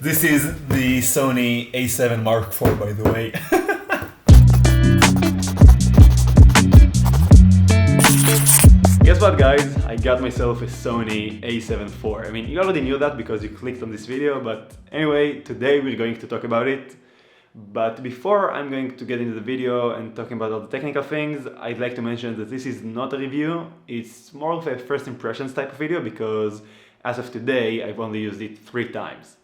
This is the Sony A7 Mark IV, by the way. Guess what, guys? I got myself a Sony A7 IV. I mean, you already knew that because you clicked on this video, but anyway, today we're going to talk about it. But before I'm going to get into the video and talking about all the technical things, I'd like to mention that this is not a review. It's more of a first impressions type of video because as of today, I've only used it 3 times.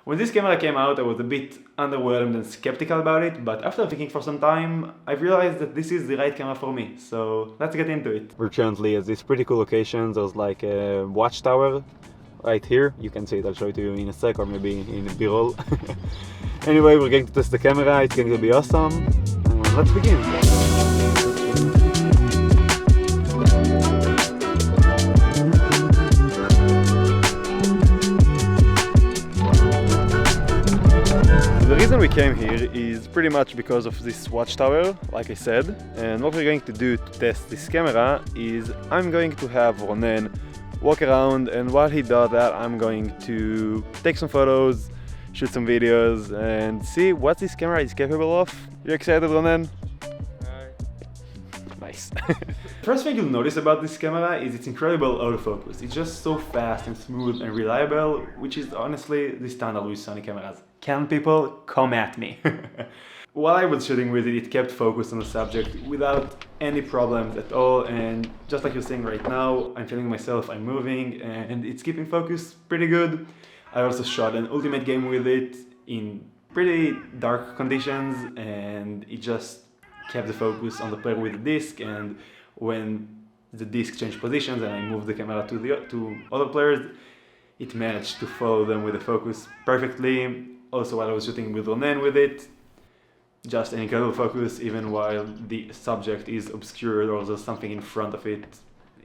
When this camera came out, I was a bit underwhelmed and skeptical about it, but after thinking for some time, I've realized that this is the right camera for me, so let's get into it. We're currently at this pretty cool location. There's like a watchtower right here. You can see it, I'll show it to you in a sec, or maybe in a B-roll. Anyway, we're going to test the camera, it's going to be awesome. Let's begin. The reason we came here is pretty much because of this watchtower, like I said, and what we're going to do to test this camera is I'm going to have Ronen walk around, and while he does that I'm going to take some photos, shoot some videos, and see what this camera is capable of. You excited, Ronen? Nice. First thing you'll notice about this camera is its incredible autofocus. It's just so fast and smooth and reliable, which is honestly the standard with Sony cameras. Can people come at me? While I was shooting with it, it kept focus on the subject without any problems at all, and just like you're seeing right now, I'm filming myself, I'm moving, and it's keeping focus pretty good. I also shot an ultimate game with it in pretty dark conditions, and it just kept the focus on the player with the disc, and when the disc changed positions and I moved the camera to other players, it managed to follow them with the focus perfectly. Also, while I was shooting with Ronen with it, just an incredible focus, even while the subject is obscured or there's something in front of it.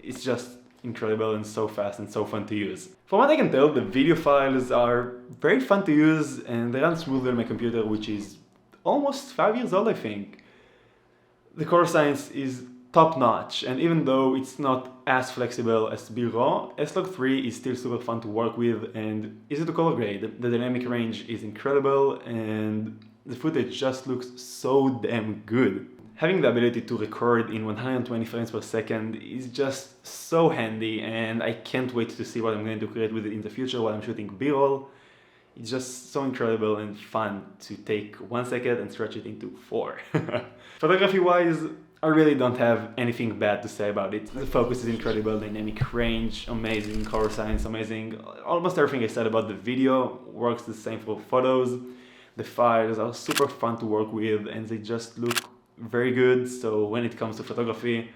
It's just incredible and so fast and so fun to use. From what I can tell, the video files are very fun to use and they run smoothly on my computer, which is almost 5 years old, I think. The color science is top-notch, and even though it's not as flexible as B-RAW, S-Log3 is still super fun to work with and easy to color grade. The dynamic range is incredible and the footage just looks so damn good. Having the ability to record in 120 frames per second is just so handy, and I can't wait to see what I'm going to create with it in the future while I'm shooting B-roll. It's just so incredible and fun to take 1 second and stretch it into 4. Photography-wise, I really don't have anything bad to say about it. The focus is incredible, dynamic range, amazing, color science, amazing. Almost everything I said about the video works the same for photos. The files are super fun to work with and they just look very good. So when it comes to photography,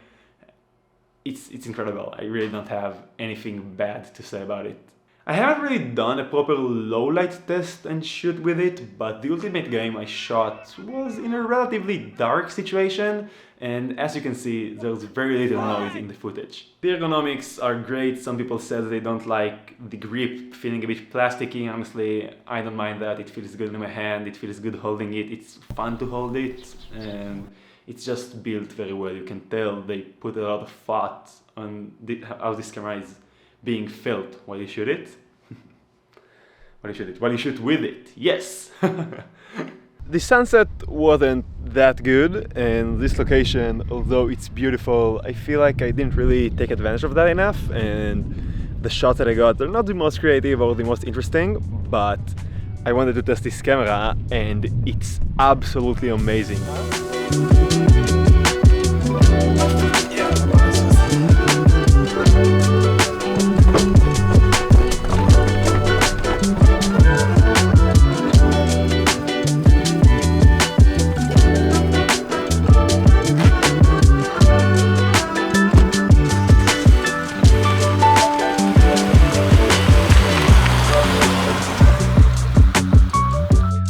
it's incredible. I really don't have anything bad to say about it. I haven't really done a proper low light test and shoot with it, but the ultimate game I shot was in a relatively dark situation, and as you can see, there's very little noise in the footage. The ergonomics are great. Some people said they don't like the grip feeling a bit plasticky. Honestly, I don't mind that. It feels good in my hand, it feels good holding it, it's fun to hold it, and it's just built very well. You can tell they put a lot of thought on how this camera is being felt while you shoot it. While you shoot with it, yes! The sunset wasn't that good, and this location, although it's beautiful, I feel like I didn't really take advantage of that enough, and the shots that I got, they're not the most creative or the most interesting, but I wanted to test this camera, and it's absolutely amazing.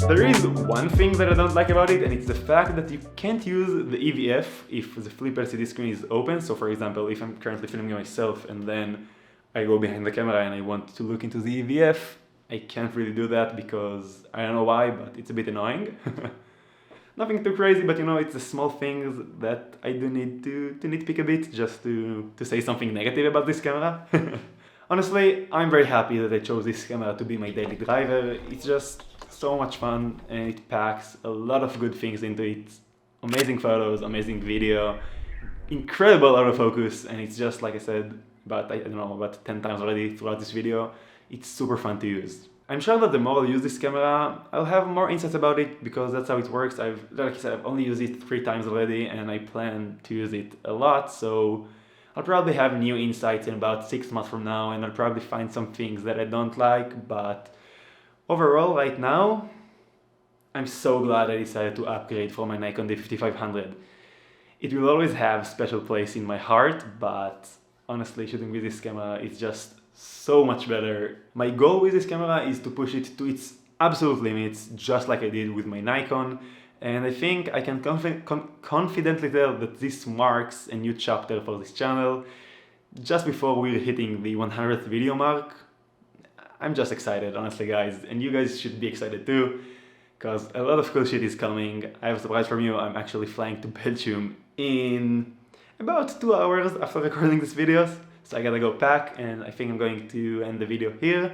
There is one thing that I don't like about it, and it's the fact that you can't use the EVF if the flip LCD screen is open. So for example, if I'm currently filming myself and then I go behind the camera and I want to look into the EVF, I can't really do that because I don't know why, but it's a bit annoying. Nothing too crazy, but you know, it's the small things that I do need to nitpick a bit just to say something negative about this camera. Honestly, I'm very happy that I chose this camera to be my daily driver. It's just so much fun and it packs a lot of good things into it. Amazing photos, amazing video, incredible autofocus, and it's just like I said about, I don't know, about 10 times already throughout this video. It's super fun to use. I'm sure that the more I use this camera, I'll have more insights about it because that's how it works. Like I said, I've only used it 3 times already and I plan to use it a lot, so I'll probably have new insights in about 6 months from now and I'll probably find some things that I don't like, but overall right now, I'm so glad I decided to upgrade for my Nikon D5500. It will always have a special place in my heart, but honestly, shooting with this camera is just so much better. My goal with this camera is to push it to its absolute limits, just like I did with my Nikon, and I think I can confidently tell that this marks a new chapter for this channel. Just before we're hitting the 100th video mark, I'm just excited, honestly guys, and you guys should be excited too, because a lot of cool shit is coming. I have a surprise from you. I'm actually flying to Belgium in about 2 hours after recording this video, so I gotta go pack, and I think I'm going to end the video here.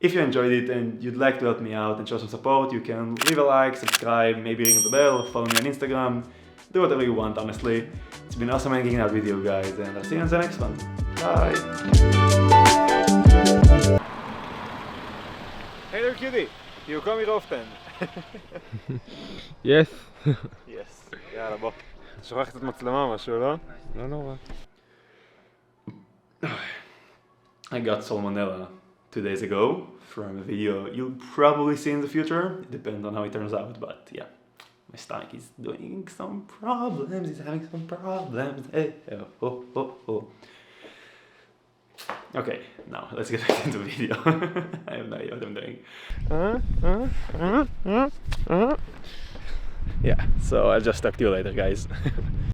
If you enjoyed it and you'd like to help me out and show some support, you can leave a like, subscribe, maybe ring the bell, follow me on Instagram, do whatever you want, honestly. It's been awesome hanging out with you guys, and I'll see you in the next one. Bye! Hey there, cutie. You come here often. Yes. Yes. יאללה, בוא. שוכחת את מצלמה משהו, לא? לא נורא. I got salmonella 2 days ago from a video you'll probably see in the future. It depends on how it turns out, but yeah. My stomach is doing some problems, it's having some problems. Hey, oh. Okay, now let's get back into the video. I have no idea what I'm doing. Yeah, so I'll just talk to you later, guys.